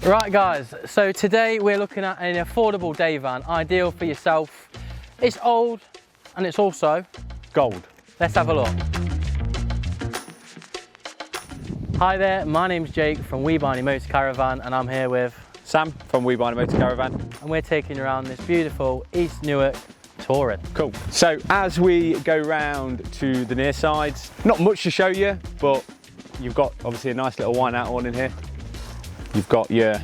Right guys, so today we're looking at an affordable day van, ideal for yourself. It's old and it's also gold. Let's have a look. Hi there, my name's Jake from Motorcaravan and I'm here with Sam from Motorcaravan. And we're taking you around this beautiful East Newark touring. Cool. So as we go round to the Nearside, not much to show you, but you've got obviously a nice little wine out on in here. You've got get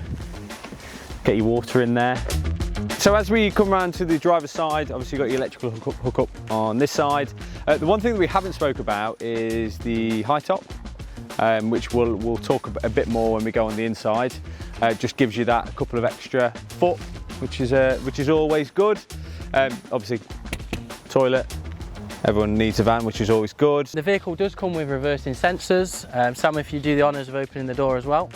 your water in there. So as we come around to the driver's side, obviously you've got your electrical hookup on this side. The one thing that we haven't spoke about is the high top, which we'll talk a bit more when we go on the inside. Just gives you that couple of extra foot, which is always good. Obviously, toilet. Everyone needs a van, which is always good. The vehicle does come with reversing sensors. Sam, if you do the honours of opening the door as well.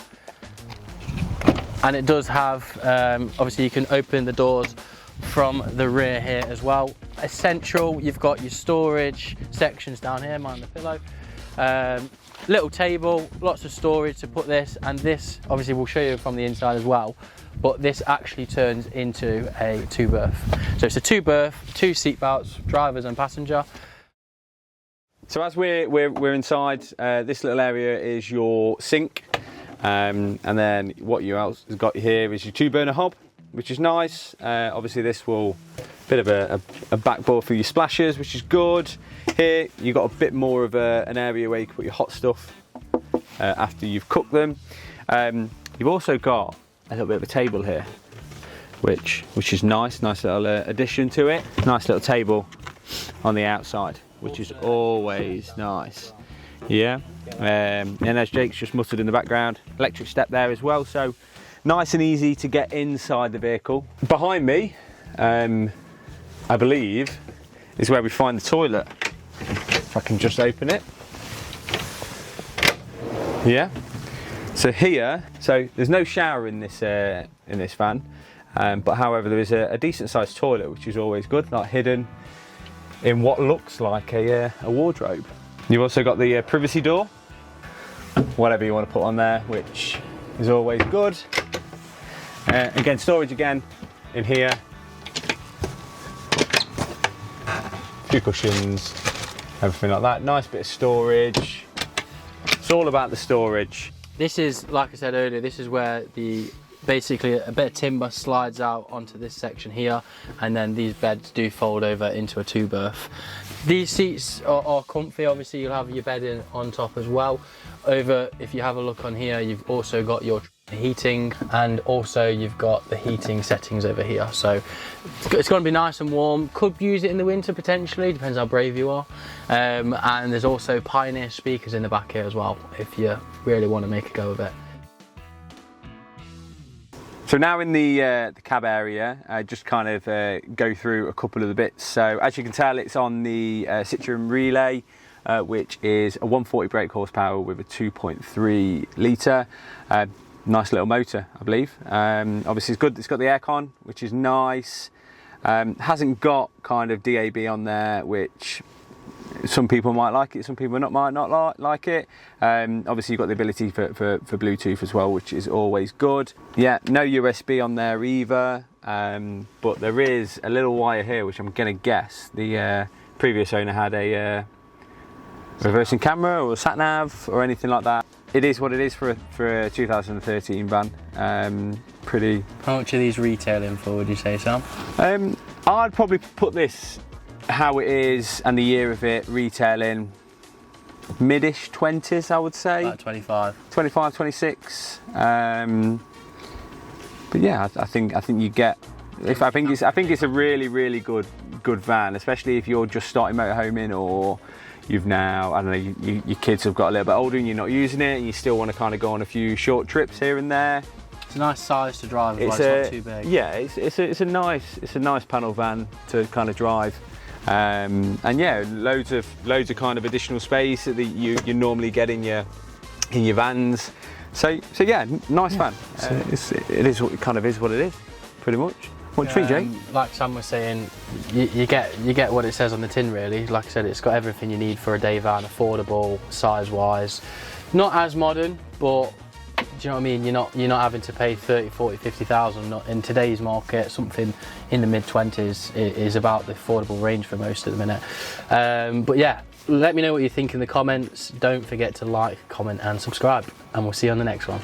And it does have, obviously you can open the doors from the rear here as well. Essential, you've got your storage sections down here, mind the pillow. Little table, lots of storage to put this, and this obviously we'll show you from the inside as well, but this actually turns into a two berth. So it's a two berth, two seat belts, drivers and passenger. So as we're inside, this little area is your sink. And then what you else has got here is your 2-burner hob, which is nice. Obviously this will bit of a backboard for your splashes, which is good. Here you've got a bit more of an area where you can put your hot stuff after you've cooked them. You've also got a little bit of a table here, which is nice little addition to it. Nice little table on the outside, which is always nice. Yeah, and as Jake's just muttered in the background, electric step there as well, so nice and easy to get inside the vehicle. Behind me, I believe, is where we find the toilet. If I can just open it. Yeah, so here, so there's no shower in this van, but however there is a decent sized toilet, which is always good, like hidden in what looks like a wardrobe. You've also got the privacy door, whatever you want to put on there, which is always good. Again, storage again in here. A few cushions, everything like that. Nice bit of storage. It's all about the storage. This is, like I said earlier, this is where basically a bit of timber slides out onto this section here, and then these beds do fold over into a two berth. These seats are comfy. Obviously you'll have your bed in on top as well. Over, if you have a look on here, you've also got your heating, and also you've got the heating settings over here, so it's going to be nice and warm. Could use it in the winter potentially, depends how brave you are. And there's also Pioneer speakers in the back here as well, if you really want to make a go of it. So now in the cab area, just kind of go through a couple of the bits. So as you can tell, it's on the Citroen Relay, which is a 140 brake horsepower with a 2.3 litre. Nice little motor, I believe. Obviously it's good, it's got the aircon, which is nice. Hasn't got kind of DAB on there, which some people might like it, some people might not like it. Obviously you've got the ability for Bluetooth as well, which is always good. Yeah, no USB on there either, but there is a little wire here, which I'm going to guess the previous owner had a reversing camera or a sat nav or anything like that. It is what it is for a 2013 van. Pretty. How much are these retailing for, would you say, Sam? I'd probably put this how it is and the year of it retailing mid-ish 20s, I would say. Like 25. 25, 26. But yeah, I think you get. I think it's a really good van, especially if you're just starting motorhoming, or you've now, I don't know, your kids have got a little bit older and you're not using it, and you still want to kind of go on a few short trips here and there. It's a nice size to drive, but it's not too big. Yeah, it's a nice panel van to kind of drive. And yeah, loads of kind of additional space that you normally get in your vans. So yeah, nice van. It kind of is what it is, pretty much. What do you think, Jake? Like Sam was saying, you get what it says on the tin, really. Like I said, it's got everything you need for a day van, affordable, size-wise. Not as modern, but you know what I mean? You're not having to pay 30, 40, 50,000. Not in today's market, something in the mid-20s is about the affordable range for most at the minute. But yeah, let me know what you think in the comments. Don't forget to like, comment and subscribe, and we'll see you on the next one.